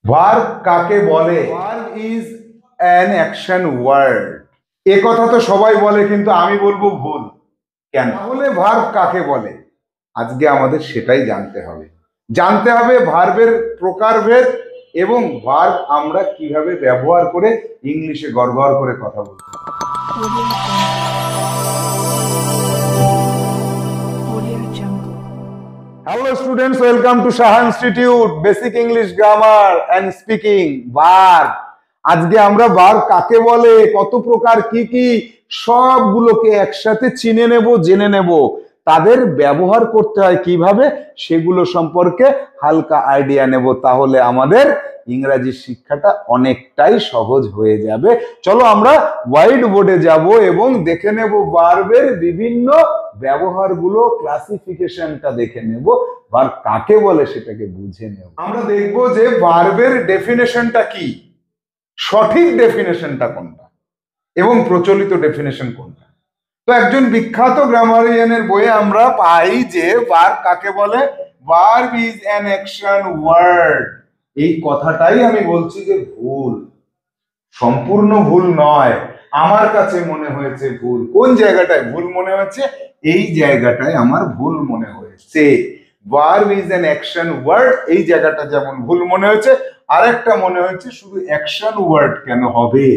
Verb কাকে বলে? Verb is an action word. এ কথা তো সবাই বলে, কিন্তু আমি বলবো ভুল। কেন? তাহলে ভার্ব কাকে বলে? আজকে আমাদের সেটাই জানতে হবে। জানতে হবে ভার্বের প্রকারভেদ এবং ভার্ব আমরা কিভাবে ব্যবহার করে ইংলিশে গড়গড় করে কথা বলতে পারি। Hello students, welcome to Saha institute basic English grammar and speaking. Verb, আজকে আমরা ভার্ব কাকে বলে, কত প্রকার, কি কি, সবগুলোকে একসাথে চিনে নেব, জেনে নেব। তাদের ব্যবহার করতে হয় কিভাবে সেগুলো সম্পর্কে হালকা আইডিয়া নেব। তাহলে আমাদের ইংরাজি শিক্ষাটা অনেকটাই সহজ হয়ে যাবে। চলো আমরা হোয়াইট বোর্ডে যাব এবং দেখে নেব ভার্বের বিভিন্ন ব্যবহারগুলো, ক্লাসিফিকেশনটা দেখে নেব, ভার্ব কাকে বলে সেটাকে বুঝে নেব। আমরা দেখব যে ভার্বের ডেফিনেশনটা কি, সঠিক ডেফিনেশনটা কোনটা এবং প্রচলিত ডেফিনেশন কোনটা। তো একজন বিখ্যাত গ্রামারিয়ানের বইয়ে আমরা পাই যে ভার্ব কাকে বলে, verb is an action word. এই কথাটাই আমি বলছি যে ভুল, সম্পূর্ণ ভুল নয়। আমার কাছে মনে হয়েছে ভুল। কোন জায়গাটায় ভুল মনে হয়েছে? এই জায়গাটায় আমার ভুল মনে হয়েছে। Verb is an action word, এই জায়গাটা যেমন ভুল মনে হয়েছে। আরেকটা মনে হয়েছে শুধু অ্যাকশন ওয়ার্ড কেন হবে?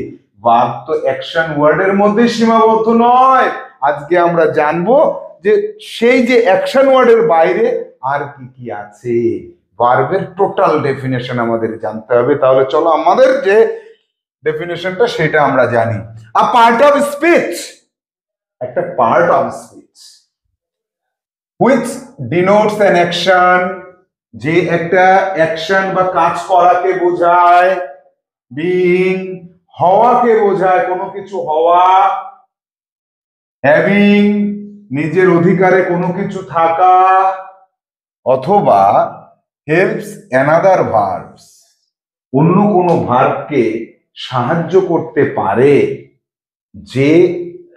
ভার্ব তো অ্যাকশন ওয়ার্ডের মধ্যে সীমাবদ্ধ নয়। আজকে আমরা জানবো যে সেই যে অ্যাকশন ওয়ার্ডের বাইরে আর কি কি আছে। ভার্বের টোটাল ডেফিনেশন আমাদের জানতে হবে। তাহলে চলো আমাদের যে ডেফিনেশনটা সেটা আমরা জানি। আ পার্ট অফ স্পিচ, একটা part of speech which denotes an action, যে একটা অ্যাকশন বা কাজ করাকে বোঝায়। বিং, হওয়াকে বোঝায়, কোনো কিছু হওয়া। হ্যাভিং, নিজের অধিকারে কোনো কিছু থাকা। অথবা হেল্পস অ্যানাদার ভার্বস, অন্য কোনো ভার্বকে সাহায্য করতে পারে যে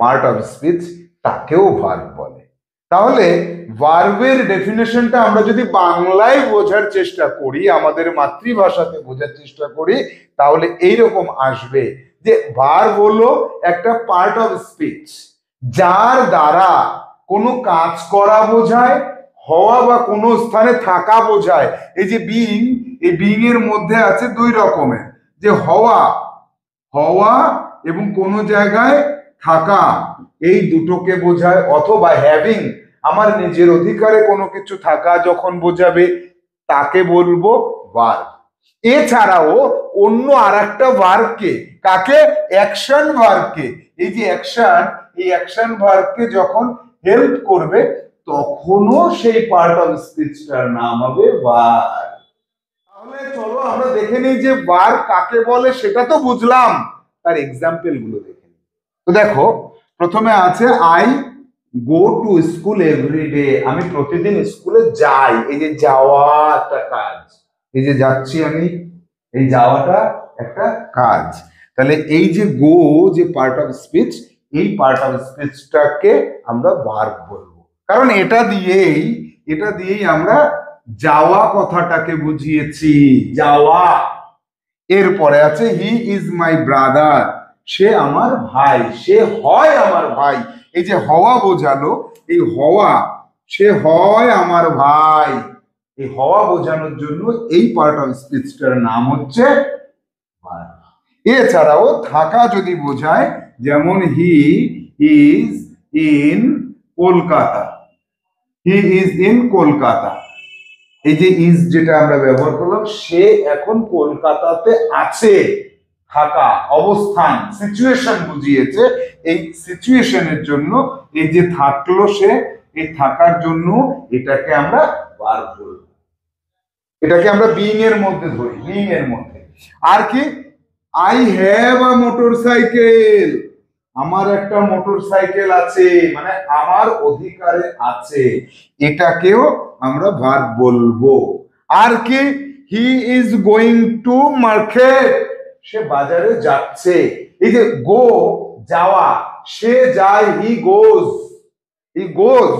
পার্ট অফ স্পিচ, তাকেও ভার্ব বলে। তাহলে ভার্বের ডেফিনেশনটা আমরা যদি বাংলায় বোঝার চেষ্টা করি, আমাদের মাতৃভাষাতে বোঝার চেষ্টা করি, তাহলে এইরকম আসবে যে ভার্ব হলো একটা পার্ট অফ স্পিচ, যার দ্বারা কোনো কাজ করা বোঝায়, হওয়া বা কোনো স্থানে থাকা বোঝায়। এই যে বিং, এই বিং এর মধ্যে আছে দুই রকমের, যে হওয়া, হওয়া এবং কোনো জায়গায় থাকা, এই দুটোকে বোঝায়। অথবা হ্যাভিং, আমার নিজের অধিকারে কোনো কিছু থাকা যখন বোঝাবে, তাকে বলবো ভার্ব। এছাড়াও অন্য আরেকটা ভার্বকে, কাকে? অ্যাকশন ভার্বকে। এই যে অ্যাকশন, এই অ্যাকশন ভার্বকে যখন হেল্প করবে, তখনও সেই পার্ট অফ স্পিচটার নাম হবে ভার্ব। তাহলে চলো আমরা দেখে নিই যে ভার্ব কাকে বলে। সেটা তো বুঝলাম, তার এক্সাম্পল গুলো দেখে নিই। তো দেখো, প্রথমে আছে I go to school every day, আমি প্রতিদিন স্কুলে যাই। এই যে যাওয়া একটা কাজ, এই যে যাচ্ছি আমি, এই যাওয়াটা একটা কাজ। তাহলে এই যে গো, যে পার্ট অফ স্পিচ, এই পার্ট অফ স্পিচটাকে আমরা ভার্ব বলবো, কারণ এটা দিয়েই আমরা যাওয়া কথাটাকে বুঝিয়েছি, যাওয়া। এরপরে আছে হি ইজ মাই ব্রাদার, সে আমার ভাই, সে হয় আমার ভাই। এই যে হওয়া বোঝালো, এই হওয়া, সে হয় আমার ভাই, এই হওয়া বোঝানোর জন্য এই পার্ট অফ স্পিচটার নাম হচ্ছে ভার্ব। এছাড়াও থাকা যদি বোঝায়, যেমন he is in Kolkata, he is in Kolkata. এই যে ইজ যেটা আমরা ব্যবহার করলাম, সে এখন কলকাতাতে আছে, থাকা, অবস্থান, সিচুয়েশন বুঝিয়েছে। এই সিচুয়েশনের জন্য এই যে থাকলো সে, এই থাকার জন্য এটাকে আমরা ভার্ব বলবো। এটাকে আমরা বিং এর মধ্যে ধরি, বিং এর মধ্যে। আর কি? আই হ্যাভ আ মোটরসাইকেল, আমার একটা মোটরসাইকেল আছে, মানে আমার অধিকারে আছে, এটাকেও আমরা ভার্ব বলবো। আর কি? He is going to market, সে বাজারে যাচ্ছে। এই যে গো, যাওয়া, সে যায়, হি গোজ, হি গোজ,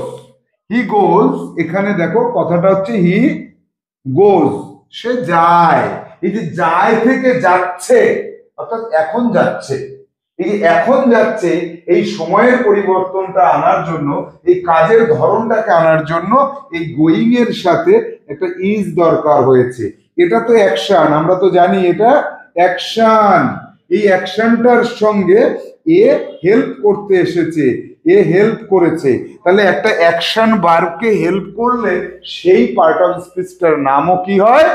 হি গোজ। এখানে দেখো কথাটা হচ্ছে হি গোজ, সে যায়। এই যে যায় থেকে যাচ্ছে, অর্থাৎ এখন যাচ্ছে, এই এখন যাচ্ছে, এই সময়ের পরিবর্তনটা আনার জন্য, এই কাজের ধরনটাকে আনার জন্য এই গোয়িং এর সাথে একটা ইজ দরকার হয়েছে। এটা তো অ্যাকশন, আমরা তো জানি এটা অ্যাকশন। এই অ্যাকশনটার সঙ্গে এ হেল্প করতে এসেছে, এ হেল্প করেছে। তাহলে একটা অ্যাকশন ভার্বকে হেল্প করলে সেই পার্ট অফ স্পিচটার নামও কি হয়?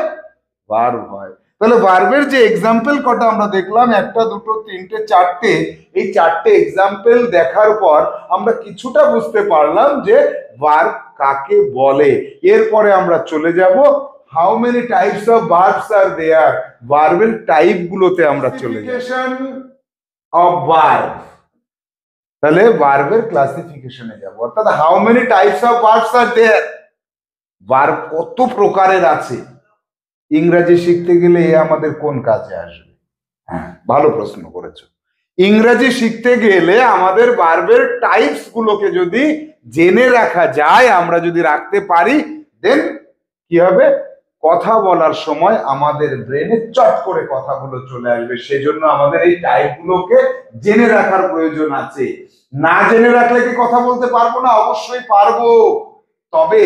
ভার্ব হয়। তাহলে ভার্বের যে এক্সাম্পল কটা আমরা দেখলাম, একটা দুটো তিনটে চারটে, এই চারটে এক্সাম্পল দেখার পর আমরা কিছুটা বুঝতে পারলাম যে ভার্ব কাকে বলে। এরপরে আমরা চলে যাব how many types of verbs are there, ভার্বের টাইপ গুলোতে আমরা চলে যাব। অফ ভার্ব, তাহলে ভার্বের ক্লাসিফিকেশনে যাব, অর্থাৎ how many types of verbs are there, verb কত প্রকারের আছে। ইংরেজি শিখতে গেলে এ আমাদের কোন কাজে আসবে? হ্যাঁ, ভালো প্রশ্ন করেছো। ইংরেজি শিখতে গেলে আমাদের ভার্বের টাইপস গুলোকে যদি জেনে রাখা যায়, আমরা যদি রাখতে পারি, দেন কি হবে? কথা বলার সময় আমাদের ব্রেনে চট করে কথাগুলো চলে আসবে। সেজন্য আমাদের এই টাইপ গুলোকে জেনে রাখার প্রয়োজন আছে। না জেনে রাখলে কি কথা বলতে পারবো না? অবশ্যই পারবো, তবে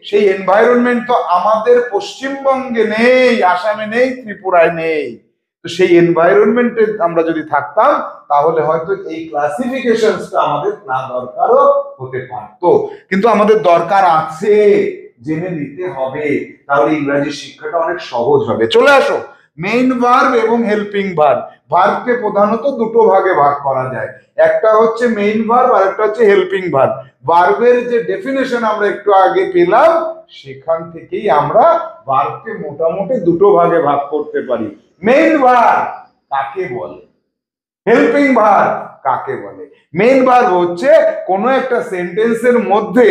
সেই এনভায়রনমেন্ট তো আমাদের পশ্চিমবঙ্গে নেই, আসামে নেই, ত্রিপুরায় নেই। তো সেই এনভায়রনমেন্টে আমরা যদি থাকতাম তাহলে হয়তো এই ক্লাসিফিকেশনসটা আমাদের না দরকারও হতে পারতো, কিন্তু আমাদের দরকার আছে, জেনে নিতে হবে, তাহলে ইংরেজি শিক্ষাটা অনেক সহজ হবে। চলে আসো, মেইন ভার্ব এবং হেল্পিং ভার্ব। ভার্বকে প্রধানত দুটো ভাগে ভাগ করা যায়, একটা হচ্ছে মেইন ভার্ব আর একটা হচ্ছে হেল্পিং ভার্ব। ভার্বের যে ডেফিনেশন আমরা একটু আগে পেলাম, সেখান থেকেই আমরা ভার্বকে মোটামুটি দুটো ভাগে ভাগ করতে পারি। মেইন ভার্ব কাকে বলে, হেল্পিং ভার্ব কাকে বলে? মেইন ভার্ব হচ্ছে কোন একটা সেন্টেন্সের মধ্যে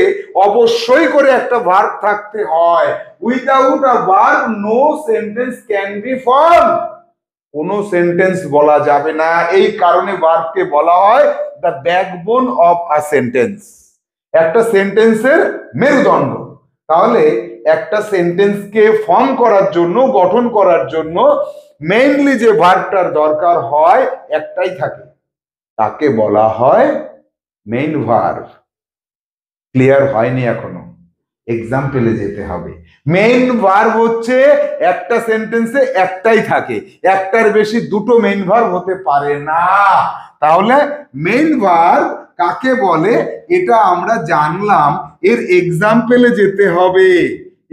অবশ্যই করে একটা ভার্ব থাকতে হয়। Without a verb no sentence can be form, কোনো সেন্টেন্স বলা যাবে না। এই কারণে ভার্বকে বলা হয় the backbone of a sentence, একটা সেন্টেন্সের মেরুদণ্ড। তাহলে একটা সেন্টেন্সকে ফর্ম করার জন্য, গঠন করার জন্য মেইনলি যে ভার্বটার দরকার হয় একটাই থাকে, তাকে বলা হয় মেইন ভার্ব। ক্লিয়ার হয়নি এখনো? এক্সাম্পলে যেতে হবে। মেইন ভার্ব হচ্ছে একটা সেন্টেন্সে একটাই থাকে, একটার বেশি দুটো মেইন ভার্ব হতে পারে না। তাহলে মেইন ভার্ব কাকে বলে এটা আমরা জানলাম, এর এক্সাম্পলে যেতে হবে,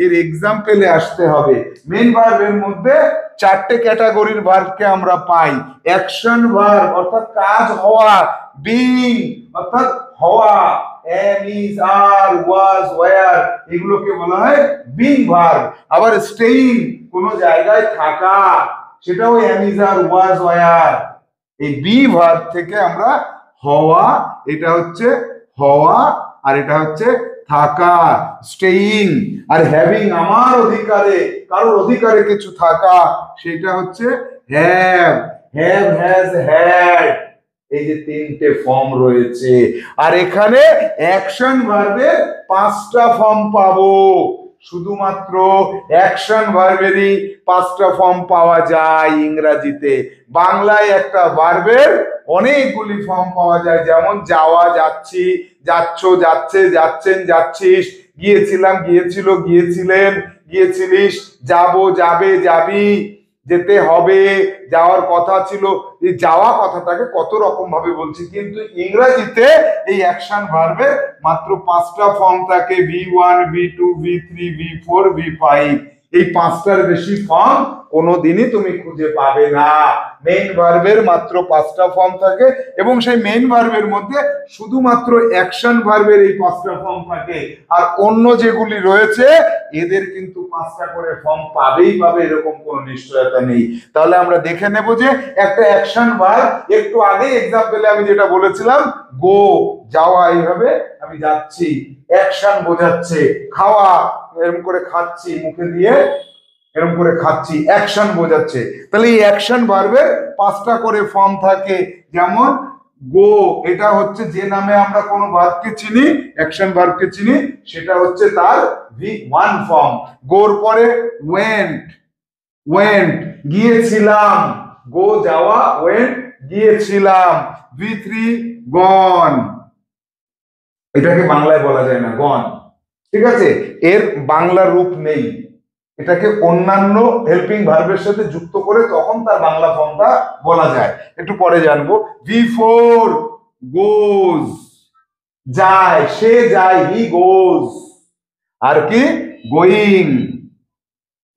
এর এক্সাম্পলে আসতে হবে। মেইন ভার্বের মধ্যে চারটে ক্যাটাগরির ভার্বকে আমরা পাই। অ্যাকশন ভার্ব অর্থাৎ কাজ হওয়া, বিং অর্থাৎ হওয়া, am is are was were এগুলোকে বলা হয় বিং ভার্ব। আবার স্টেইং কোন জায়গায় থাকা, সেটাও am is are was were। এই বি ভার্ব থেকে আমরা হওয়া, এটা হচ্ছে হওয়া, আর এটা হচ্ছে থাকা, স্টেইং। আর হ্যাভিং আমার অধিকারে, কারোর অধিকারে কিছু থাকা, সেটা হচ্ছে হ্যাভ, হ্যাভ হ্যাজ হ্যাড। এই যে তিনটে ফর্ম রয়েছে। আর এখানে অ্যাকশন ভার্বের পাঁচটা ফর্ম পাবো, শুধুমাত্র অ্যাকশন ভার্বেরই পাঁচটা ফর্ম পাওয়া যায় ইংরেজিতে। বাংলায় একটা ভার্বের অনেকগুলি ফর্ম পাওয়া যায়, যেমন যাওয়া, যাচ্ছি, যাচ্ছ, যাচ্ছে, যাচ্ছেন, যাচ্ছিস, গিয়েছিলাম, গিয়েছিল, গিয়েছিলেন, গিয়েছিলিস, যাবো, যাবে, যাবি, যেতে হবে, যাওয়ার কথা ছিল। এই যাওয়া কথাটাকে কত রকম ভাবে বলছি, কিন্তু ইংরেজিতে এই অ্যাকশন ভার্বের মাত্র পাঁচটা ফর্ম থাকে, V1 V2 V3 V4 V5। এই পাঁচটার বেশি ফর্ম কোনোদিনই তুমি খুঁজে পাবে না। মেইন ভার্বের মাত্র পাঁচটা ফর্ম থাকে, এবং সেই মেইন ভার্বের মধ্যে শুধুমাত্র অ্যাকশন ভার্বের এই পাঁচটা ফর্ম থাকে। আর অন্য যেগুলি রয়েছে এদের কিন্তু পাঁচটা করে ফর্ম পাবেই পাবে, এরকম কোনো নিশ্চয়তা নেই। তাহলে আমরা দেখে নেব যে একটা অ্যাকশন ভার্ব, একটু আগে এক্সাম্পলে আমি যেটা বলেছিলাম, গো যাওয়া, এইভাবে আমি যাচ্ছি, অ্যাকশন বোঝাচ্ছে। খাওয়া, এরকম করে খাচ্ছি, মুখে দিয়ে এরকম করে খাচ্ছি, অ্যাকশন বোঝাচ্ছে। তাহলে এই অ্যাকশন ভার্বের পাঁচটা করে ফর্ম থাকে। যেমন গো, এটা হচ্ছে যে নামে আমরা কোনো ভার্বকে চিনি, অ্যাকশন ভার্বকে চিনি, সেটা হচ্ছে তার V1 ফর্ম। গোর পরে ওয়েন্ট, ওয়েন্ট গিয়েছিলাম, গো যাওয়া, ওয়েন্ট গিয়েছিলাম। V3 গন, এটাকে বাংলায় বলা যায় না, গন, ঠিক আছে, এর বাংলা রূপ নেই, এটাকে অন্যান্য হেল্পিং ভার্বের সাথে যুক্ত করে তখন তার বাংলা ফর্মটা বলা যায়, একটু পরে জানবো। V4 গোজ, যায়, সে যায়, হি গোজ। আর কি, going,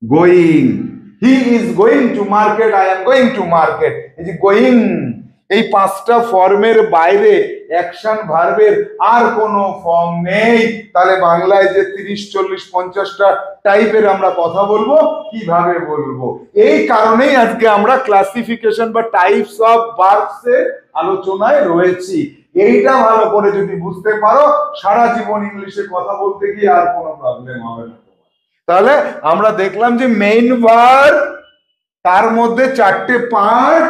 going, he is going to market, I am going to market. এই যে গোয়িং, এই পাঁচটা ফর্মের বাইরে অ্যাকশন ভার্বের আর কোনো ফর্ম নেই। তাহলে বাংলায় যে 30, 40, 50টা টাইপের আমরা কথা বলবো, কিভাবে বলবো? এই কারণেই আজকে আমরা ক্লাসিফিকেশন বা টাইপস অফ ভার্বস এর আলোচনায় রয়েছি। এইটা ভালো করে যদি বুঝতে পারো, সারা জীবন ইংলিশে কথা বলতে গিয়ে আর কোনো প্রবলেম হবে না। তাহলে আমরা দেখলাম যে মেইন ভার্ব, তার মধ্যে 4টে পার্ট,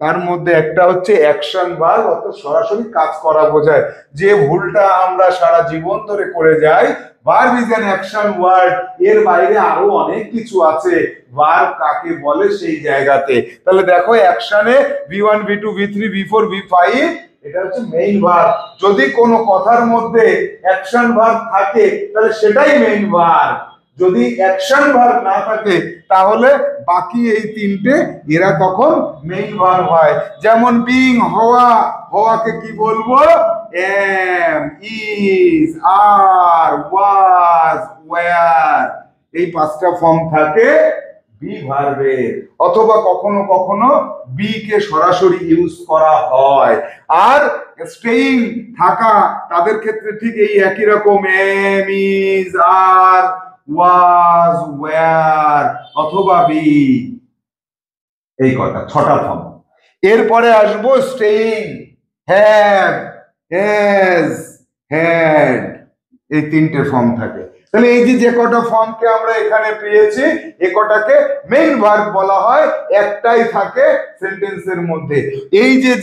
তার মধ্যে একটা হচ্ছে অ্যাকশন ভার্ব, অর্থাৎ সরাসরি কাজ করা বোঝায়। যে ভুলটা আমরা সারা জীবন ধরে করে যাই, verb is an action word, এর বাইরে আরো অনেক কিছু আছে, ভার্ব কাকে বলে সেই জায়গাতে। তাহলে দেখো, অ্যাকশনে V1 V2 V3 V4 V5, এটা হচ্ছে মেইন ভার্ব। যদি কোনো কথার মধ্যে অ্যাকশন ভার্ব থাকে তাহলে সেটাই মেইন ভার্ব, যদি অ্যাকশন ভার্ব না থাকে তাহলে বাকি এই তিনটে এরা তখন মেইন ভার্ব হয়। যেমন বিং, হওয়া, হওয়াকে কি বলবো? Am, is, are, was, were, এই পাঁচটা ফর্ম থাকে বি ভার্বের। অথবা কখনো কখনো বি কে সরাসরি ইউজ করা হয়। আর স্টেইং, থাকা, তাদের ক্ষেত্রে ঠিক এই একই রকম, am, is, are, was, were অথবা বি, এই কটা 6টা ফর্ম। এরপরে আসবো স্টেইং, হ্যাভ, হ্যাজ, হ্যাড, এই 3টে ফর্ম থাকে। তাহলে এই যে কটা ফর্মকে আমরা এখানে পেয়েছি, এ কটাকে মেইন ভার্ব বলা হয়, একটাই থাকে সেন্টেন্সের মধ্যে। এই যে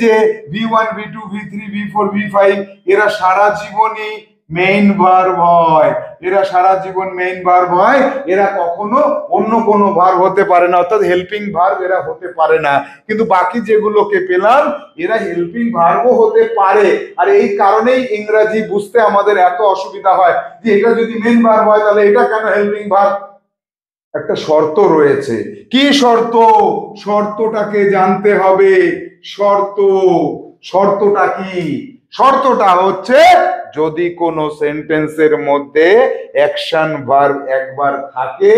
V1 V2 V3 V4 V5, এরা সারা জীবনই মেইন ভার্ব হয়, এরা সারা জীবন মেইন ভার্ব হয়, এরা কখনো অন্য কোনো ভার্ব হতে পারে না, অর্থাৎ হেল্পিং ভার্ব এরা হতে পারে না। কিন্তু বাকি যেগুলোকে পেলাম এরা হেল্পিং ভার্বও হতে পারে। আর এই কারণেই ইংরেজি বুঝতে আমাদের এত অসুবিধা হয় যে এটা যদি মেইন ভার্ব হয় তাহলে এটা কেন হেল্পিং ভার্ব? একটা শর্ত রয়েছে। কি শর্ত? শর্তটাকে জানতে হবে। শর্ত, শর্তটা কি? শর্তটা হচ্ছে, যদি কোনো সেন্টেন্সের মধ্যে অ্যাকশন ভার্ব একবার থাকে,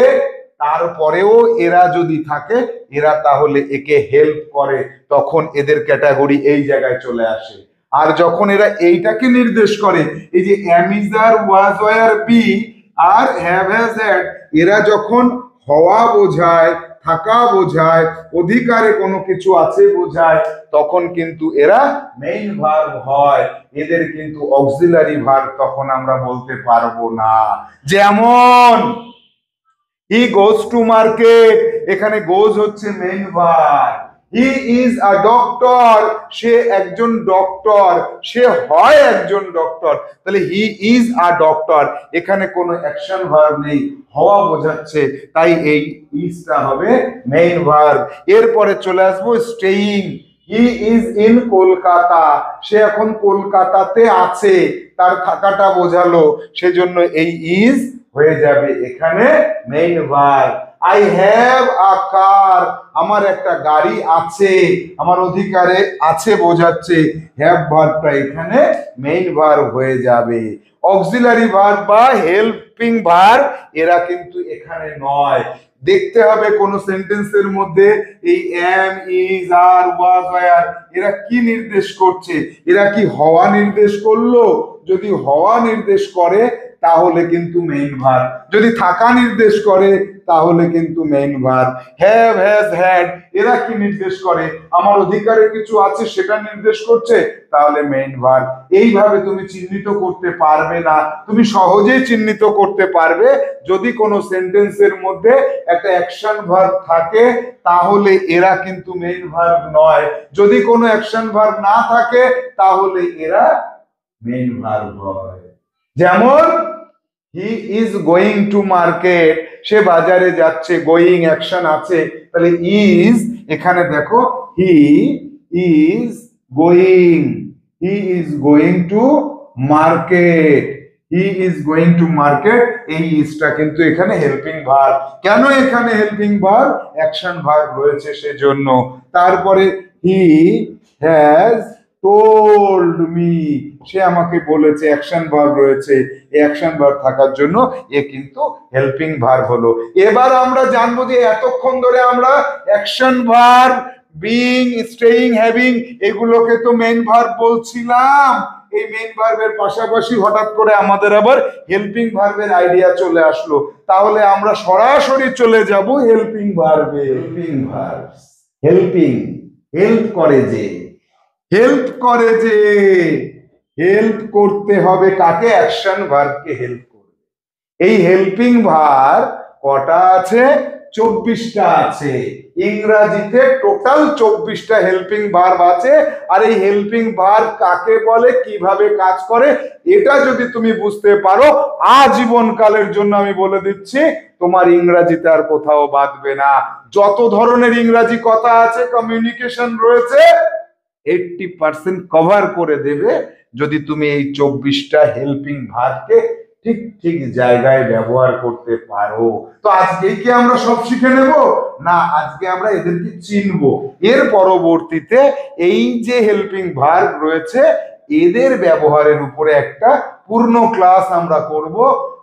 তারপরেও এরা যদি থাকে, এরা তাহলে একে হেল্প করে, তখন এদের ক্যাটাগরি এই জায়গায় চলে আসে। আর যখন এরা এইটাকে নির্দেশ করে, এই যে am, is, are, was, were, be আর হ্যাভ, হ্যাজ, হ্যাড, এরা যখন হওয়া বোঝায়, থাকা বোঝায়, অধিকারে কোনো কিছু আছে বোঝায়, তখন কিন্তু এরা মেইন ভার্ব হয়। এদের কিন্তু অক্সিলারি ভার্ব তখন আমরা বলতে পারবো না। যেমন হি গোজ টু মার্কেট, এখানে গোজ হচ্ছে main verb. He is a doctor, সে একজন ডক্টর, সে হয় একজন ডক্টর। তাহলে হি ইজ আ ডক্টর, এখানে কোনো অ্যাকশন ভার্ব নেই, হওয়া বোঝাচ্ছে, তাই এই ইজটা হবে মেইন ভার্ব। এরপরে চলে আসবো staying, he is in Kolkata, সে এখন কলকাতাতে আছে, তার থাকাটা বোঝালো, সেজন্য এই ইজ হয়ে যাবে এখানে main verb. I have a car, আমার একটা গাড়ি আছে, আমার অধিকারে আছে বোঝাচ্ছে, হ্যাভ ভার্বটা এখানে মেইন ভার্ব হয়ে যাবে। অক্সিলারি ভার্ব বা হেল্পিং ভার্ব এরা কিন্তু এখানে নয়। দেখতে হবে কোন সেন্টেন্সের মধ্যে এই am, is, are, was, were এরা কি নির্দেশ করছে, এরা কি হওয়া নির্দেশ করলো? যদি হওয়া নির্দেশ করে তাহলে কিন্তু মেইন ভার্ব, যদি থাকা নির্দেশ করে তাহলে কিন্তু main verb. Have, has, had এরা কি নির্দেশ করে? আমার অধিকারে কিছু আছে সেটা নির্দেশ করছে, তাহলে মেইন ভার্ব। এইভাবে তুমি চিহ্নিত করতে পারবে না, তুমি সহজেই চিহ্নিত করতে পারবে যদি কোনো সেন্টেন্সের মধ্যে একটা অ্যাকশন ভার্ব থাকে তাহলে এরা কিন্তু মেইন ভার্ব নয়, যদি কোনো অ্যাকশন ভার্ব না থাকে তাহলে এরা মেইন ভার্ব হয়। যেমন he is going to market, সে বাজারে যাচ্ছে, গোয়িং অ্যাকশন আছে, তাহলে ইজ এখানে দেখো he is going, he is going to market, he is going to market, এই ইজটা কিন্তু এখানে হেল্পিং ভার্ব। কেন এখানে হেল্পিং ভার্ব? অ্যাকশন ভার্ব রয়েছে সেজন্য। তারপরে হি হ্যাজ টোল্ড মি, সে আমাকে বলেছে, অ্যাকশন ভার্ব রয়েছে, এই অ্যাকশন ভার্ব থাকার জন্য এ কিন্তু হেল্পিং ভার্ব হলো। এবার আমরা জানবো যে এতক্ষণ ধরে আমরা action verb, being, staying, having এগুলোকে তো মেইন ভার্ব বলছিলাম। এই মেইন ভার্বের পাশাপাশি হঠাৎ করে আমাদের আবার হেল্পিং ভার্বের আইডিয়া চলে আসলো। তাহলে আমরা সরাসরি চলে যাব হেল্পিং ভার্বে। হেল্পিং ভার্ব, হেল্পিং, হেল্প করে যে, হেল্প করে যে, হেল্প করতে হবে কাকে? অ্যাকশন ভার্বকে হেল্প করবে। এই হেল্পিং ভার্ব কটা আছে? 24টা আছে। ইংরাজিতে টোটাল 24টা হেল্পিং ভার্ব আছে। আর এই হেল্পিং ভার্ব কাকে বলে, কিভাবে কাজ করে, এটা যদি তুমি বুঝতে পারো আজীবন কালের জন্য আমি বলে দিচ্ছি তোমার ইংরাজিতে আর কোথাও বাঁধবে না। যত ধরনের ইংরাজি কথা আছে, কমিউনিকেশন রয়েছে, 80% কভার করে দেবে যদি তুমি এই 24টা হেল্পিং ভার্বকে ঠিক ঠিক জায়গায় ব্যবহার করতে পারো। তো আজকেই কি আমরা সব শিখে নেব? না, আজকে আমরা এদেরকে চিনবো। এর পরবর্তীতে এই যে হেল্পিং ভার্ব রয়েছে এদের ব্যবহারের উপরে একটা পূর্ণ ক্লাস আমরা করব।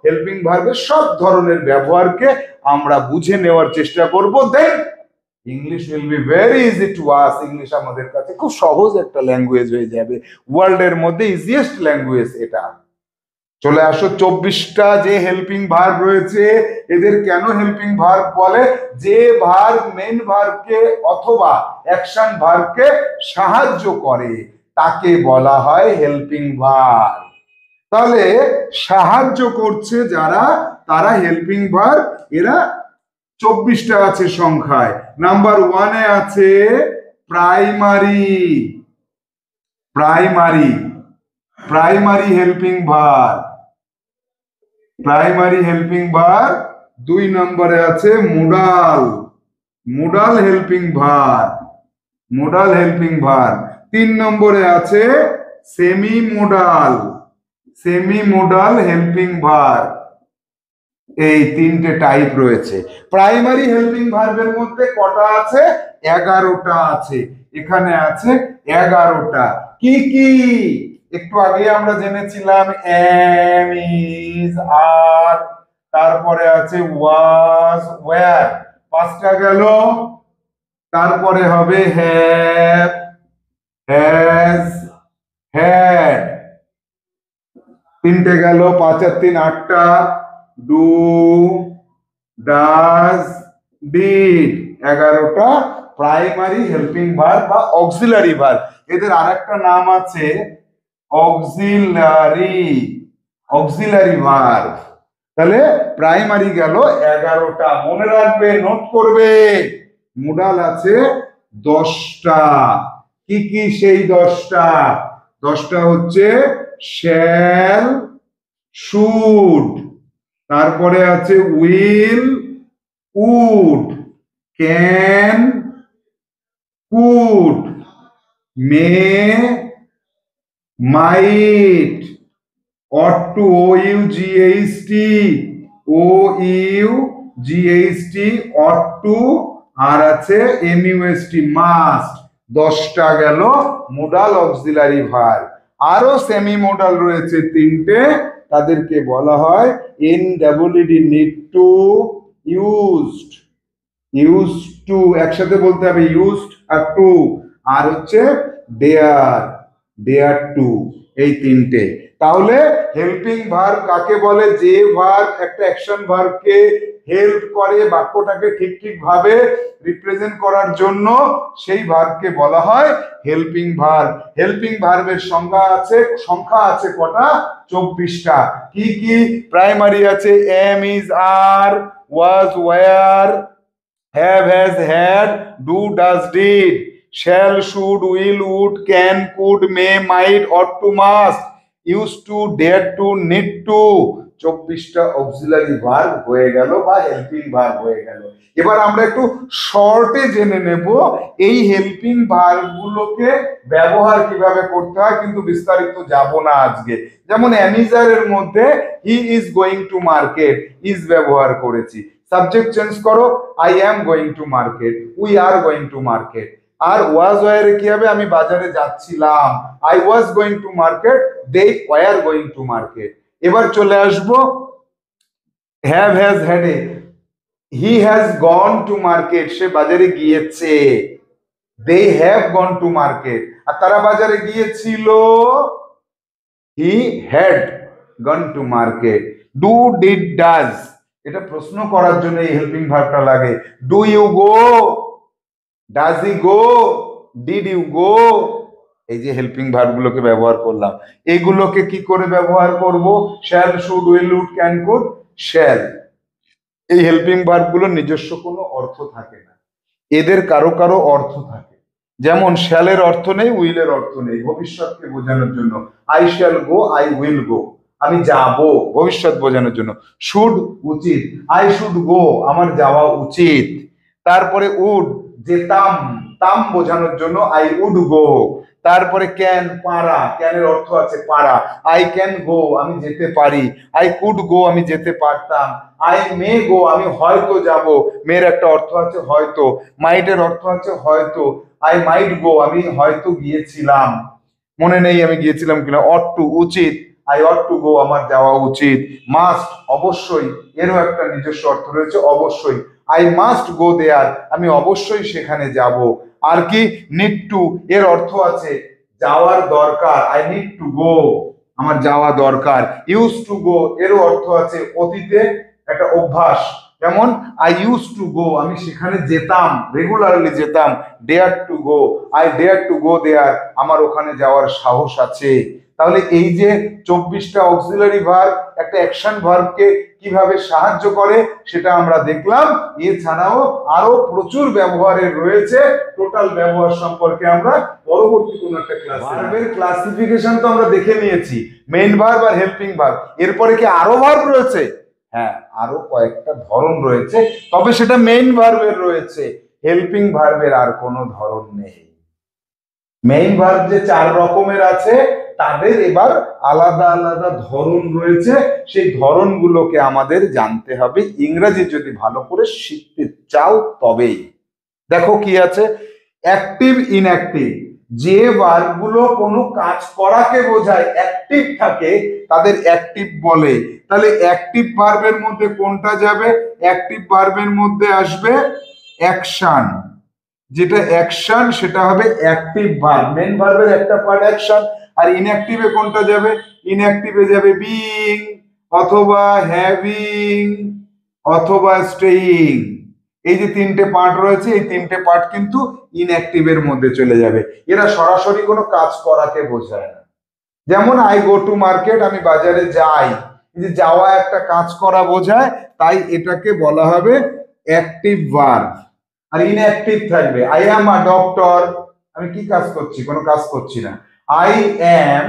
হেল্পিং ভার্বের সব ধরনের ব্যবহারকে আমরা বুঝে নেওয়ার চেষ্টা করব। Then English will be very easy to us, English আমাদের কাছে খুব সহজ একটা ল্যাঙ্গুয়েজ হয়ে যাবে। ওয়ার্ল্ডের মধ্যে ইজিয়েস্ট ল্যাঙ্গুয়েজ এটা। চলে আসো, 24টা যে হেল্পিং ভার্ব রয়েছে এদের কেন হেল্পিং ভার্ব বলে? যে ভার্ব মেইন ভার্বকে অথবা অ্যাকশন ভার্বকে সাহায্য করে তাকে বলা হয় হেল্পিং ভার্ব। তাহলে সাহায্য করছে যারা, তারা হেল্পিং ভার্ব। এরা 24টা আছে সংখ্যায়। নাম্বার 1-এ আছে primary, primary, primary helping verb, primary helping verb. 2 নম্বরে আছে modal, modal helping verb, modal helping verb. 3 নম্বরে আছে semi modal, semi modal helping verb. এই 3টে টাইপ রয়েছে। প্রাইমারি হেল্পিং ভার্বের মধ্যে কটা আছে? 11টা আছে। এখানে আছে 11টা। কি কি? একটু আগে আমরা জেনেছিলাম এম, ইজ, আর, তারপরে আছে ওয়াজ, ওয়্যার, 5টা গেল। তারপরে হবে হ্যাভ, হ্যাজ, হ্যাড, 3টে গেল। 5 আর 3 8টা। ডু, ডাজ, ডিড, 11টা প্রাইমারি হেল্পিং ভার্ব বা অক্সিলারি ভার্ব। এদের আরেকটা নাম আছে অক্সিলারি, অক্সিলারি ভার্ব। তাহলে প্রাইমারি গেল 11টা। মনে রাখবে, নোট করবে। মোডাল আছে 10টা। কি কি সেই 10টা? 10টা হচ্ছে শ্যাল, শুড, তারপরে আছে will, would, can, could, may, might, ought to, O U G H T, O U G H T, ought to, আর আছে M U S T, must. 10টা গেল মোডাল অক্সিলারি ভার্ব। আরো সেমি মোডাল রয়েছে 3টে, তাদেরকে বলা হয় NWD, need to, used, use to, একসাথে বলতে হবে ইউজড আর টু, আর হচ্ছে ডেয়ার, ডেয়ার টু, এই 3টে। তাহলে হেল্পিং ভার্ব কাকে বলে? যে ভার্ব একটা অ্যাকশন ভার্বকে হেল্প করে বাক্যটাকে ঠিক ঠিক ভাবে রিপ্রেজেন্ট করার জন্য, সেই ভার্বকে বলা হয় হেল্পিং ভার্ব। হেল্পিং ভার্বের সংখ্যা আছে কটা? 24টা। কি কি? প্রাইমারি আছে am, is, are, was, were, have, has, had, do, does, did, shall, should, will, would, can, could, may, might, ought to, must, used to, dare to, need to, 24টা auxiliary verb হয়ে গেল বা helping verb হয়ে গেল। এবার আমরা একটু শর্টে জেনে নেব এই হেল্পিং ভার্ব গুলোকে ব্যবহার কিভাবে করতে হয়, কিন্তু বিস্তারিত যাব না আজকে। যেমন অ্যামিজারের মধ্যে he is going to market, is ব্যবহার করেছি। সাবজেক্ট চেঞ্জ করো, I am going to market, we are going to market. আর ওয়াজ ওয়ারে কি হবে, আমি বাজারে যাচ্ছিলাম, I was going to market, they were going to market. এবার চলে আসবো হ্যাভ হ্যাজ হ্যাড এ, he has gone to market, সে বাজারে গিয়েছে, they have gone to market, আর তারা বাজারে গিয়েছিল, he had gone to market. Do did does, এটা প্রশ্ন করার জন্য এই হেল্পিং ভার্বটা লাগে। Do you go, does he go, did you go. এই যে হেল্পিং ভার্ব গুলোকে ব্যবহার করলাম, এইগুলোকে কি করে ব্যবহার করব, shall, should, will, would, can, could, shall. এই হেল্পিং ভার্ব গুলোর নিজস্ব কোনো অর্থ থাকে না, এদের কারো কারো অর্থ থাকে। যেমন শ্যালের অর্থ নেই, উইলের অর্থ নেই, ভবিষ্যৎকে বোঝানোর জন্য I shall go, I will go, আমি যাব, ভবিষ্যৎ বোঝানোর জন্য। শুড উচিত, আই শুড গো, আমার যাওয়া উচিত। তারপরে উড যেতাম, তাম বোঝানোর জন্য আই উড গো। তারপরে ক্যান পারা, ক্যানের অর্থ আছে পারা, আই ক্যান গো, আমি যেতে পারি, আই কুড গো, আমি যেতে পারতাম, আই মে গো, আমি হয়তো যাব, মেয়ের একটা অর্থ আছে হয়তো, মাইটের অর্থ আছে হয়তো, আই মাইট গো, আমি হয়তো গিয়েছিলাম, মনে নেই আমি গিয়েছিলাম কিনা। অট টু উচিত, আই অট টু গো, আমার যাওয়া উচিত। মাস্ট অবশ্যই, এরও একটা নিজস্ব অর্থ রয়েছে অবশ্যই, আই মাস্ট গো দেয়ার, আমি অবশ্যই সেখানে যাব। আর কি নিড টু, এর অর্থ আছে যাওয়ার দরকার, আই নিড টু গো, আমার যাওয়া দরকার। ইউজ টু গো, এরও অর্থ আছে অতীতে একটা অভ্যাস, যেমন আই ইউজ টু গো, আমি সেখানে যেতাম, রেগুলারলি যেতাম। Dare to go, I dare to go there, আমার ওখানে যাওয়ার সাহস আছে। তাহলে এই যে 24টা অক্সিলারি ভার্ব একটা অ্যাকশন ভার্বকে কিভাবে সাহায্য করে সেটা আমরা দেখলাম। এছাড়াও আরো প্রচুর ব্যবহারের রয়েছে, টোটাল ব্যবহার সম্পর্কে আমরা পরবর্তী কোন একটা ক্লাসে। ভার্বের ক্লাসিফিকেশন তো আমরা দেখে নিয়েছি, মেইন ভার্ব আর হেল্পিং ভার্ব। এরপরে কি আরো ভার্ব রয়েছে? হ্যাঁ, আরো কয়েকটা ধরন রয়েছে, তবে সেটা মেইন ভার্বের রয়েছে, হেল্পিং ভার্বের আর কোনো ধরন নেই। মেইন ভার্ব যে 4 রকমের আছে তাদের এবার আলাদা আলাদা ধরন রয়েছে, সেই ধরনগুলোকে আমাদের জানতে হবে ইংরেজি যদি ভালো করে শিখতে চাও তবেই। দেখো কি আছে, অ্যাক্টিভ, ইনঅ্যাক্টিভ, যে ভার্বগুলো কোনো কাজ করাকে বোঝায়, অ্যাক্টিভ থাকে, তাদের অ্যাক্টিভ বলে। তাহলে অ্যাক্টিভ ভার্বের মধ্যে কোনটা যাবে? অ্যাক্টিভ ভার্বের মধ্যে আসবে অ্যাকশন, যেটা অ্যাকশন সেটা হবে অ্যাক্টিভ ভার্ব। মেন ভার্বের একটা পার্ট অ্যাকশন। আর ইনঅ্যাক্টিভে কোনটা যাবে? ইনঅ্যাক্টিভে যাবে বিইং অথবা হ্যাভিং অথবা স্টেইং। এই যে 3টে পার্ট রয়েছে, এই 3টে পার্ট কিন্তু ইনঅ্যাক্টিভের মধ্যে চলে যাবে। এরা সরাসরি কোনো কাজ করাকে বোঝায় না। যেমন আই গো টু মার্কেট, আমি বাজারে যাই, এই যে যাওয়া একটা কাজ করা বোঝায়, তাই এটাকে বলা হবে অ্যাক্টিভ ভার্ব। আর ইনঅ্যাক্টিভ থাকবে আই অ্যাম আ ডক্টর, আমি কি কাজ করছি? কোনো কাজ করছি না। আই অ্যাম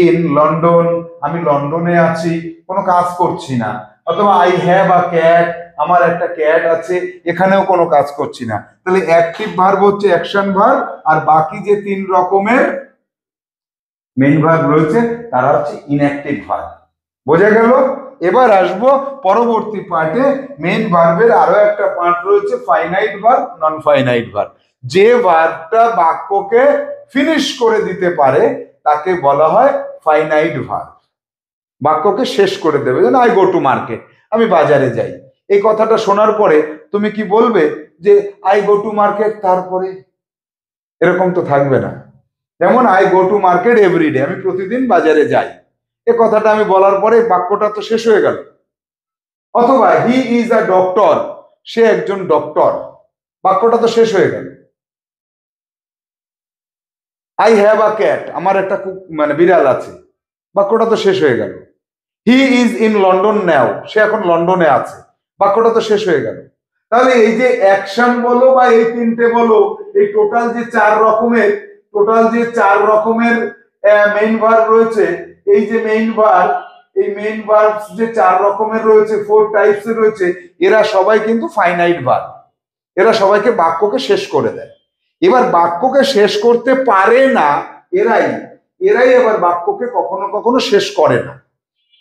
ইন লন্ডন, আমি লন্ডনে আছি, কোনো কাজ করছি না। অথবা আই হ্যাভ আ ক্যাট, আমার একটা ক্যাট আছে, এখানেও কোনো কাজ করছি না। তাহলে অ্যাক্টিভ ভার্ব হচ্ছে অ্যাকশন ভার্ব, আর বাকি যে 3 রকমের মেইন ভার্ব রয়েছে তারা হচ্ছে ইনঅ্যাক্টিভ ভার্ব। বোঝা গেল? এবার আসবো পরবর্তী পার্টে। মেইন ভার্বের আরো একটা পার্ট রয়েছে finite verb, non finite verb. যে ভার্বটা বাক্যকে ফিনিশ করে দিতে পারে তাকে বলা হয় ফাইনাইট ভার্ব, বাক্যকে শেষ করে দেবে। যেন আই গো টু মার্কেট, আমি বাজারে যাই, এই কথাটা শোনার পরে তুমি কি বলবে যে আই গো টু মার্কেট তারপরে? এরকম তো থাকবে না। যেমন I go to market everyday, আমি প্রতিদিন বাজারে যাই, এ কথাটা আমি বলার পরে বাক্যটা তো শেষ হয়ে গেল। অথবা হি ইজ আ ডক্টর, সে একজন ডক্টর, বাক্যটা তো শেষ হয়ে গেল। আই হ্যাভ আ ক্যাট, আমার একটা বিড়াল আছে, বাক্যটা তো শেষ হয়ে গেল। হি ইজ ইন লন্ডন নাও, সে এখন লন্ডনে আছে, বাক্যটা তো শেষ হয়ে গেল। তাহলে এই যে অ্যাকশন বলো বা এই 3টে বলো, এই টোটাল যে 4 রকমের মেইন ভার্ব রয়েছে, এই যে মেইন ভার্ব এই মেইন ভার্বস যে 4 রকমের রয়েছে, 4 টাইপস এর রয়েছে, এরা সবাই কিন্তু ফাইনাইট ভার্ব। এরা সবাইকে বাক্যকে শেষ করে দেয়। এবার বাক্যকে শেষ করতে পারে না এরাই এরাই আবার বাক্যকে কখনো কখনো শেষ করে না,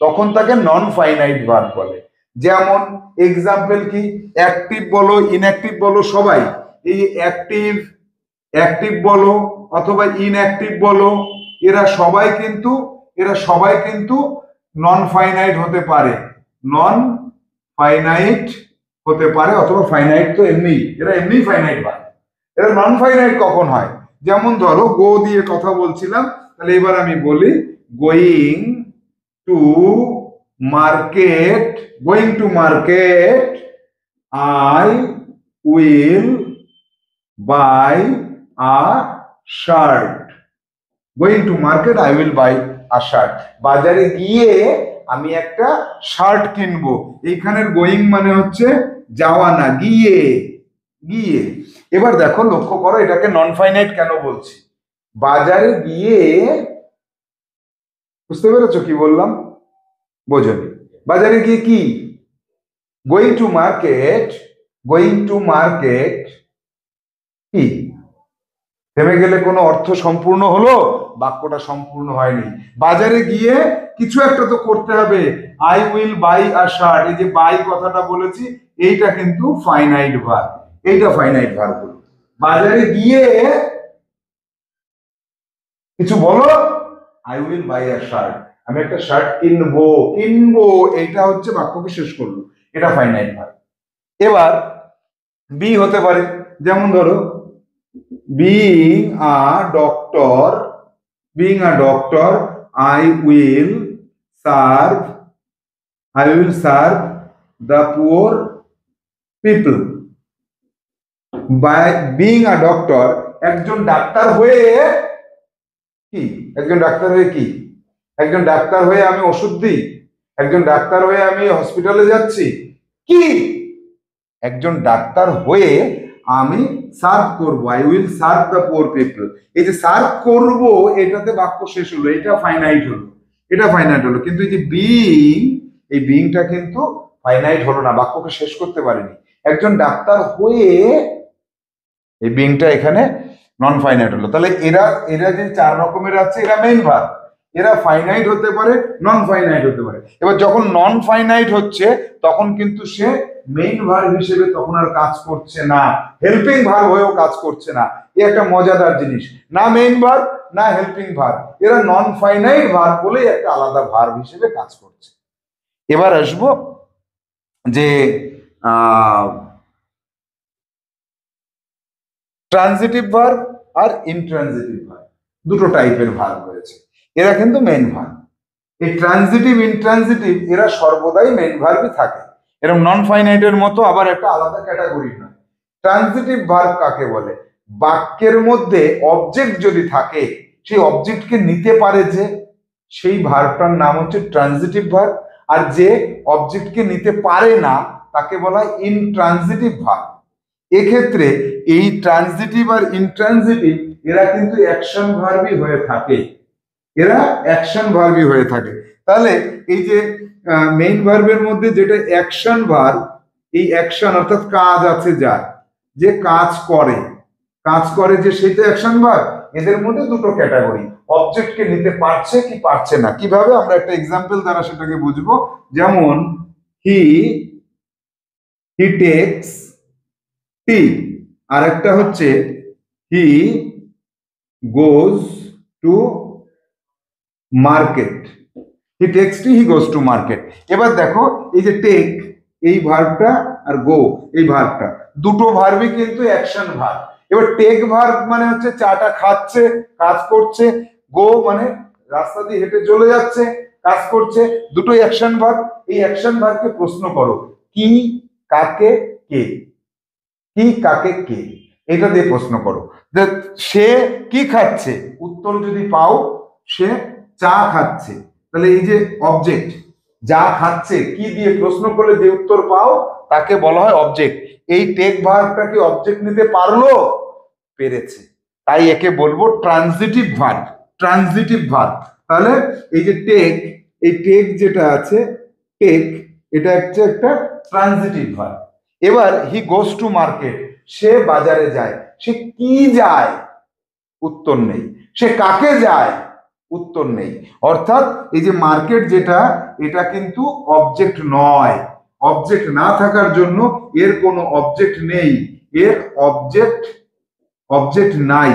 তখন তাকে নন ফাইনাইট ভার্ব বলে। যেমন এক্সাম্পল কি, অ্যাক্টিভ বলো, ইনঅ্যাক্টিভ বলো, সবাই এই অ্যাক্টিভ বলো অথবা ইনঅ্যাক্টিভ বলো, এরা সবাই কিন্তু নন ফাইনাইট হতে পারে, নন ফাইনাইট হতে পারে, অথবা ফাইনাইট তো এরা এমনি ফাইনাইট ভার্ব। এরা নন ফাইনাইট কখন হয়, যেমন ধরো গো দিয়ে কথা বলছিলাম, তাহলে এবার আমি বলি going to market, I will buy a shirt. Going to market I will buy a shirt, বাজারে গিয়ে আমি একটা শার্ট কিনবো। এইখানের গোয়িং মানে হচ্ছে যাওয়া না, গিয়ে। এবার দেখো, লক্ষ্য করো এটাকে নন ফাইনাইট কেন বলছি। বাজারে গিয়ে, বুঝতে পেরেছো কি বললাম? বোঝনি। বাজারে গিয়ে কি, গোয়িং টু মার্কেট কি, থেমে গেলে কোনো অর্থ সম্পূর্ণ হলো? বাক্যটা সম্পূর্ণ হয়নি। বাজারে গিয়ে কিছু একটা তো করতে হবে। I will buy a shirt, এই যে বাই কথাটা বলেছি, এইটা কিন্তু ফাইনাইট ভার্ব, এইটা ফাইনাইট ভার্ব হলো। বাজারে গিয়ে কিছু বলো, I will buy a shirt, আমি একটা শার্ট কিনবো, এইটা হচ্ছে বাক্যকে শেষ করলো, এটা ফাইনাইট ভার্ব। এবার বি হতে পারে, যেমন ধরো being a doctor I will serve the poor people. By being a doctor, একজন ডাক্তার হয়ে আমি ওষুধ দিই, একজন ডাক্তার হয়ে আমি হসপিটালে যাচ্ছি, কি একজন ডাক্তার হয়ে আমি সার্ভ করবো, I will serve the poor people. এই যে সার্ভ করবো, এটাতে বাক্য শেষ হলো, এটা ফাইনাইট হলো। কিন্তু এই যে এই বিইংটা কিন্তু ফাইনাইট হলো না, বাক্যকে শেষ করতে পারেনি। একজন ডাক্তার হয়ে, এই বিইংটা এখানে নন ফাইনাইট হলো। তাহলে এরা যে 4 রকমের আছে, এরা মেইন ভার্ব, এরা ফাইনাইট হতে পারে, নন ফাইনাইট হতে পারে। এবার যখন নন ফাইনাইট হচ্ছে, তখন কিন্তু সে মেইন ভার্ব হিসেবে তখন আর কাজ করছে না, হেল্পিং ভার্ব হয়েও কাজ করছে না। এই একটা মজাদার জিনিস, না মেইন ভার্ব না হেল্পিং ভার্ব, এরা নন ফাইনাইট ভার্ব বলেই একটা আলাদা ভার্ব হিসেবে কাজ করছে। এবার আসবো যে ট্রানজিটিভ ভার্ব আর ইনট্রানজিটিভ ভার্ব, দুটো টাইপের ভার্ব রয়েছে, এরা কিন্তু মেইন ভার্ব। এই ট্রানজিটিভ ইনট্রানজিটিভ এরা সর্বদাই মেইন ভার্বই থাকে, এরকম নন ফাইনাইটের মতো আবার একটা আলাদা ক্যাটাগরি নয়। ট্রানজিটিভ ভার্ব কাকে বলে? বাক্যের মধ্যে অবজেক্ট যদি থাকে, সেই অবজেক্টকে নিতে পারে যে, সেই ভার্বটার নাম হচ্ছে ট্রানজিটিভ ভার্ব। আর যে অবজেক্টকে নিতে পারে না, তাকে বলা হয় ইনট্রানজিটিভ ভার্ব। এক্ষেত্রে এই ট্রানজিটিভ আর ইনট্রানজিটিভ এরা কিন্তু অ্যাকশন ভার্বই হয়ে থাকে, তাহলে এই যে মেইন ভার্বের মধ্যে যেটা অ্যাকশন ভার্ব, এই অ্যাকশন অর্থাৎ কাজ আছে, যার যে কাজ করে যে, সেটা অ্যাকশন ভার্ব। এদের মধ্যে দুটো ক্যাটাগরি, অবজেক্টকে নিতে পারছে কি পারছে না। কিভাবে? আমরা একটা এক্সাম্পল দ্বারা সেটাকে বুঝবো। যেমন হি টেকস টি, আর একটা হচ্ছে he goes to market, he takes tea, he goes to market. এবার দেখো, এই যে টেক এই ভার্বটা আর গো এই ভার্বটা, দুটো ভার্বই কিন্তু অ্যাকশন ভার্ব। এবার টেক ভার্ব মানে হচ্ছে চাটা খাচ্ছে, কাজ করছে, গো মানে রাস্তা দিয়ে হেঁটে চলে যাচ্ছে, কাজ করছে, দুটোই অ্যাকশন ভার্ব। এই অ্যাকশন ভার্বকে প্রশ্ন করো, কি কাকে কে, এটা দিয়ে প্রশ্ন করো। সে কি খাচ্ছে, উত্তর যদি পাও সে চা খাচ্ছে, তাহলে এই যে অবজেক্ট যা খাচ্ছে, কি দিয়ে প্রশ্ন করলে যে উত্তর পাও তাকে বলা হয় অবজেক্ট। এই টেক ভার্বটা কি অবজেক্ট নিতে পারলো? পেরেছে, তাই একে বলবো ট্রানজিটিভ ভার্ব। তাহলে এই যে টেক, এই টেক যেটা আছে, টেক, এটা হচ্ছে একটা ট্রানজিটিভ ভার্ব। এবার হি গোস টু মার্কেট, সে বাজারে যায়। সে কি যায়? উত্তর নেই। সে কাকে যায়? উত্তর নেই। অর্থাৎ এই যে মার্কেট যেটা, এটা কিন্তু অবজেক্ট নয়। অবজেক্ট না থাকার জন্য এর কোনো অবজেক্ট নেই, এর অবজেক্ট নাই,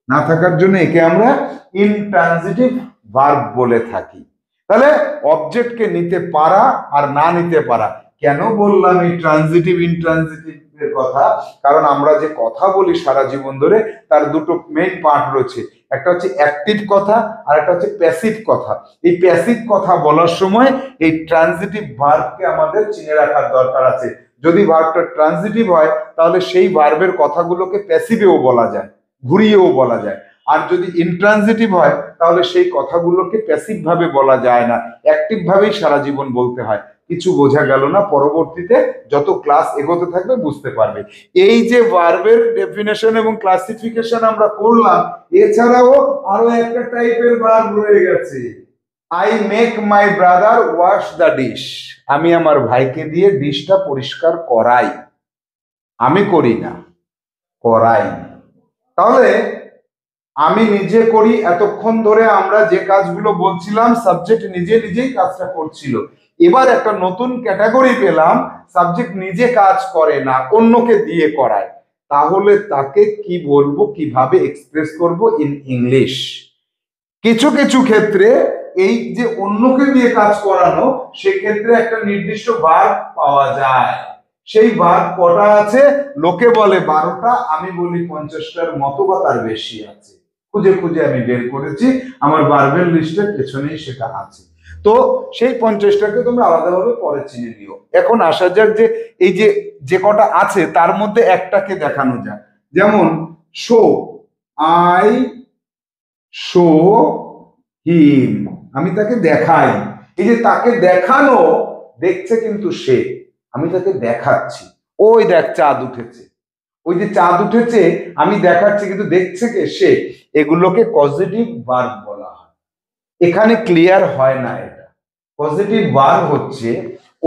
না থাকার জন্য একে আমরা ইনট্রানজিটিভ ভার্ব বলে থাকি। তাহলে অবজেক্টকে নিতে পারা আর না নিতে পারা। কেন বললাম এই ট্রানজিটিভ ইনট্রানজিটিভ এর কথা? কারণ আমরা যে কথা বলি সারা জীবন ধরে, তার দুটো মেইন পার্ট রয়েছে। একটা হচ্ছে অ্যাক্টিভ কথা আর একটা হচ্ছে প্যাসিভ কথা। এই প্যাসিভ কথা বলার সময় এই ট্রানজিটিভ ভার্বকে আমাদের চিনে রাখার দরকার আছে। যদি ভার্বটা ট্রানজিটিভ হয় তাহলে সেই ভার্বের কথাগুলোকে প্যাসিভেও বলা যায়, ঘুরিয়েও বলা যায়। আর যদি ইনট্রানজিটিভ হয় তাহলে সেই কথাগুলোকে প্যাসিভ ভাবে বলা যায় না, অ্যাক্টিভ ভাবেই সারা জীবন বলতে হয়। কিছু বোঝা গেল না? পরবর্তীতে যত ক্লাস এগোতে থাকবে বুঝতে পারবে। এই যে ভার্বের ডেফিনেশন এবং ক্লাসিফিকেশন আমরা করলাম, এছাড়াও আরো একটা টাইপের ভার্ব রয়ে গেছে। I make my brother wash the dish, আমি আমার ভাইকে দিয়ে ডিশটা পরিষ্কার করাই। আমি করি না, করাই। তাহলে আমি নিজে করি, এতক্ষণ ধরে আমরা যে কাজগুলো বলছিলাম সাবজেক্ট নিজে নিজেই কাজটা করছিল। এবার একটা নতুন ক্যাটাগরি পেলাম, সাবজেক্ট নিজে কাজ করে না, অন্যকে দিয়ে করায়। তাহলে তাকে কি বলবো, কিভাবে এক্সপ্রেস করব ইন ইংলিশ? কিছু কিছু ক্ষেত্রে এই যে অন্যকে দিয়ে কাজ করানো, সেক্ষেত্রে একটা নির্দিষ্ট ভার্ব পাওয়া যায়। সেই ভার্ব কটা আছে? লোকে বলে 12টা, আমি বলি 50টার মতো বা তার বেশি আছে। খুঁজে খুঁজে আমি বের করেছি, আমার ভার্বের লিস্টের পেছনেই সেটা আছে। তো সেই 50টাকে তোমরা আলাদাভাবে পরে চিনে নিও। এখন আসা যাক যে এই যে কটা আছে তার মধ্যে একটাকে দেখানো যাক। যেমন শো, আই শো হিম, আমি তাকে দেখাই। এই যে তাকে দেখানো, দেখছে কিন্তু সে, আমি তাকে দেখাচ্ছি। ওই দেখ চাঁদ উঠেছে, ওই যে চাঁদ উঠেছে আমি দেখাচ্ছি, কিন্তু দেখছে কে? সে। এগুলোকে পজিটিভ ভার্ব বলা হয়। এখানে ক্লিয়ার হয় না এটা। পজিটিভ ভার্ব হচ্ছে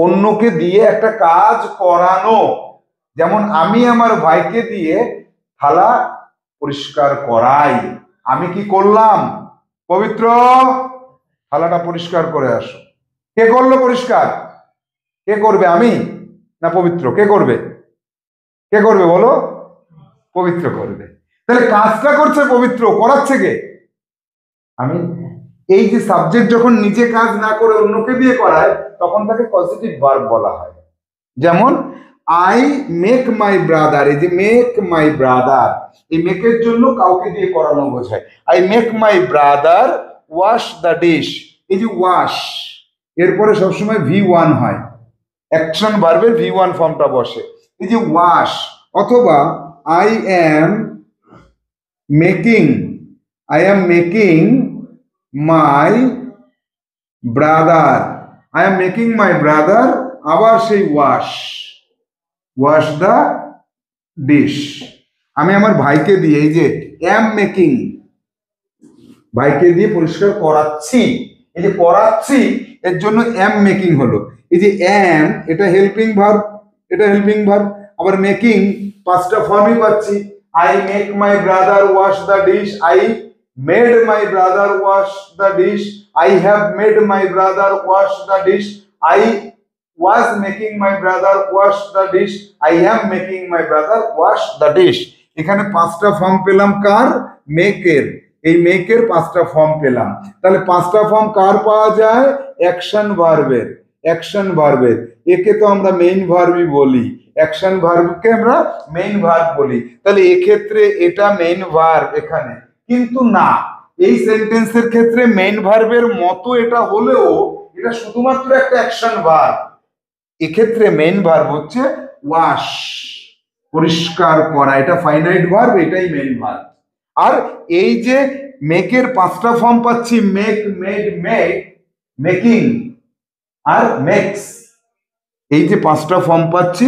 অন্যকে দিয়ে একটা কাজ করানো। যেমন আমি আমার ভাইকে দিয়ে থালা পরিষ্কার করাই। আমি কি করলাম? পবিত্র, থালাটা পরিষ্কার করে আসো। কে করলো পরিষ্কার? কে করবে? আমি না পবিত্র? কে করবে? কে করবে বলো? পবিত্র করবে। তাহলে কাজটা করছে পবিত্র, করাচ্ছে কে? আমি। এই যে সাবজেক্ট যখন নিজে কাজ না করে অন্যকে দিয়ে করায়, তখন তাকে পজিটিভ ভার্ব বলা হয়। যেমন আই মেক মাই ব্রাদার, এই যে মেক মাই ব্রাদার, এই মেকের জন্য কাউকে দিয়ে করানো বোঝায়। I make my brother wash the dish, এই যে ওয়াশ, এরপরে সবসময় V1 হয়, অ্যাকশন ভার্বের V1 ফর্মটা বসে। এই যে ওয়াশ, অথবা I am making my brother, আবার সেই ওয়াশ দ্য ডিশ, আমি আমার ভাইকে দিয়ে, এই যে এম মেকিং, ভাইকে দিয়ে পরিষ্কার করাচ্ছি। এই যে করাচ্ছি এর জন্য এম মেকিং হলো। এই যে এম, এটা হেল্পিং ভার্ব, আবার মেকিং, 5টা ফর্মই পাচ্ছি। I make my brother wash the dish, I made my brother wash the dish, I have made my brother wash the dish, I was making my brother wash the dish, I am making my brother wash the dish। এখানে 5টা form পেলাম কার? মেকের। এই মেকের 5টা form পেলাম। তাহলে 5টা form কার পাওয়া যায়? অ্যাকশন ভার্বের। একে তো আমরা মেইন ভার্বই বলি, অ্যাকশন ভার্বকে আমরা মেইন ভার্ব বলি। তাহলে এক্ষেত্রে এটা মেইন ভার্ব এখানে, কিন্তু না, এই সেন্টেন্সের ক্ষেত্রে মেইন ভার্বের মতো এটা হলেও এটা শুধুমাত্র একটা অ্যাকশন ভার্ব। এক্ষেত্রে মেইন ভার্ব হচ্ছে ওয়াশ, পরিষ্কার করা, এটা ফাইনাইট ভার্ব, এটাই মেইন ভার্ব। আর এই যে মেকের 5টা ফর্ম পাচ্ছি, মেক, মেড, মেকিং আর মেক্স, এই যে 5টা ফর্ম পাচ্ছি,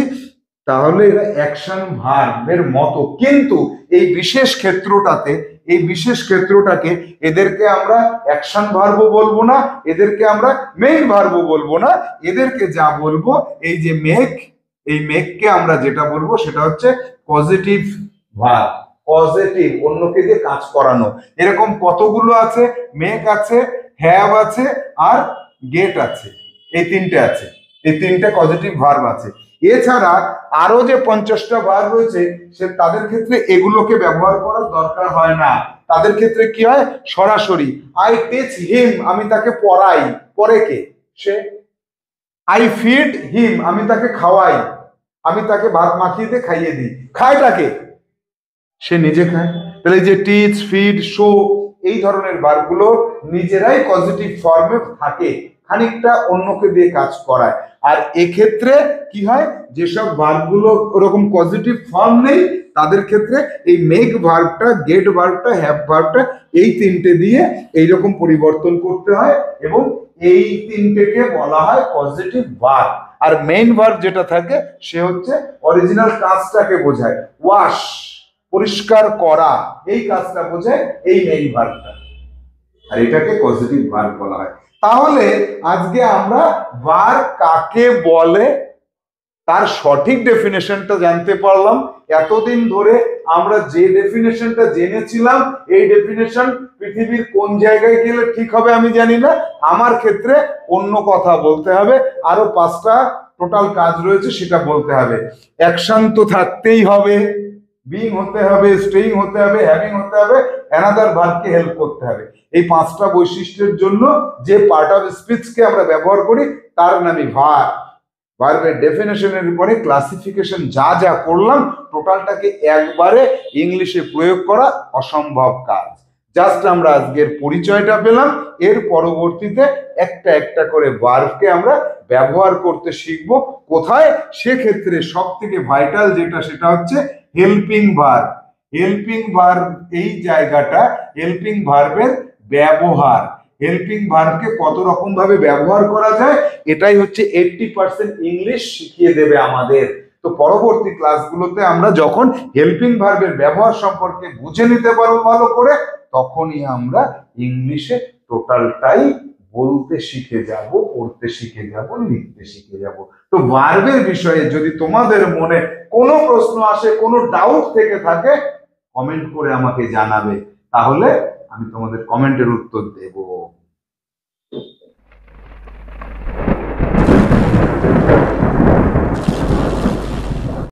তাহলে এরা অ্যাকশন ভার্বের মতো। কিন্তু এই বিশেষ ক্ষেত্রটাতে এই বিশেষ ক্ষেত্রটাকে, এদেরকে আমরা অ্যাকশন ভার্বও বলবো না, এদেরকে আমরা মেইন ভার্বও বলবো না, এদেরকে যা বলবো এই যে মেক, এই মেককে আমরা যেটা বলবো সেটা হচ্ছে পজিটিভ ভার্ব। পজিটিভ, অন্যকে দিয়ে কাজ করানো। এরকম কতগুলো আছে, মেক আছে, হ্যাভ আছে, আর গেট আছে, এই তিনটে আছে, এই তিনটে পজিটিভ ভার্ব আছে। এছাড়া আরো যে 50টা ভার্ব রয়েছে সে তাদের ক্ষেত্রে এগুলোকে ব্যবহার করার দরকার হয় না। তাদের ক্ষেত্রে কি হয়, সরাসরি আই টিচ হিম, আমি তাকে পড়াই, পড়ে কে, সে। আই ফিড হিম, আমি তাকে খাওয়াই, আমি তাকে ভাত মাখিয়ে দিয়ে খাইয়ে দিই, খায় তাকে, সে নিজে খায়। তাহলে যে টিচ, ফিড, শো, এই ধরনের ভার্বগুলো নিজেরাই পজিটিভ ফর্মে থাকে, খানিকটা অন্যকে দিয়ে কাজ করায়। আর এক্ষেত্রে কি হয়, যেসব ভার্বগুলো ওরকম পজিটিভ ফর্ম নেই তাদের ক্ষেত্রে এই মেক ভার্বটা, গেট ভার্বটা, হ্যাভ ভার্বটা, এই তিনটে দিয়ে এইরকম পরিবর্তন করতে হয় এবং এই তিনটেকে বলা হয় পজিটিভ ভার্ব। আর মেইন ভার্ব যেটা থাকে সে হচ্ছে অরিজিনাল কাজটাকে বোঝায়, ওয়াশ, পরিষ্কার করা, এই কাজটা বোঝায় এই মেইন ভার্বটা, আর এটাকে পজিটিভ ভার্ব বলা হয়। তাহলে আজকে আমরা ভার্ব কাকে বলে তার সঠিক ডেফিনেশনটা জানতে পারলাম। এতদিন ধরে আমরা যে ডেফিনেশনটা জেনেছিলাম, এই ডেফিনেশন পৃথিবীর কোন জায়গায় গেলে ঠিক হবে আমি জানি না, আমার ক্ষেত্রে অন্য কথা বলতে হবে, আরো 5টা টোটাল কাজ রয়েছে সেটা বলতে হবে। অ্যাকশন তো থাকতেই হবে, বিং হতে হবে, স্টেইং হতে হবে, হ্যাভিং হতে হবে, অ্যানাদার ভার্বকে হেল্প করতে হবে। এই 5টা বৈশিষ্ট্যের জন্য যে পার্ট অফ স্পিচকে আমরা ব্যবহার করি তার নামই ভার্ব। ভার্বের ডেফিনেশনের উপরে ক্লাসিফিকেশন যা যা করলাম টোটালটাকে একবারে ইংলিশে প্রয়োগ করা অসম্ভব কাজ। জাস্ট আমরা আজকের পরিচয়টা পেলাম, এর পরবর্তীতে একটা একটা করে ভার্বকে আমরা ব্যবহার করতে শিখবো। কোথায়, সেক্ষেত্রে সব থেকে ভাইটাল যেটা সেটা হচ্ছে হেল্পিং ভার্ব। হেল্পিং ভার্ব, এই জায়গাটা হেল্পিং ভার্বের ব্যবহার, হেল্পিং ভার্বকে কত রকম ভাবে ব্যবহার করা যায় এটাই হচ্ছে 80% ইংলিশ শিখিয়ে দেবে আমাদের। তো পরবর্তী ক্লাসগুলোতে আমরা যখন হেল্পিং ভার্বের ব্যবহার সম্পর্কে বুঝে নিতে পারবো ভালো করে, তখনই আমরা ইংলিশে টোটালটাই বলতে শিখে যাব, পড়তে শিখে যাব, লিখতে শিখে যাব। তো ভার্বের বিষয়ে যদি তোমাদের মনে কোনো প্রশ্ন আসে, কোনো ডাউট থেকে থাকে, কমেন্ট করে আমাকে জানাবে, তাহলে আমি তোমাদের কমেন্টের উত্তর দেব।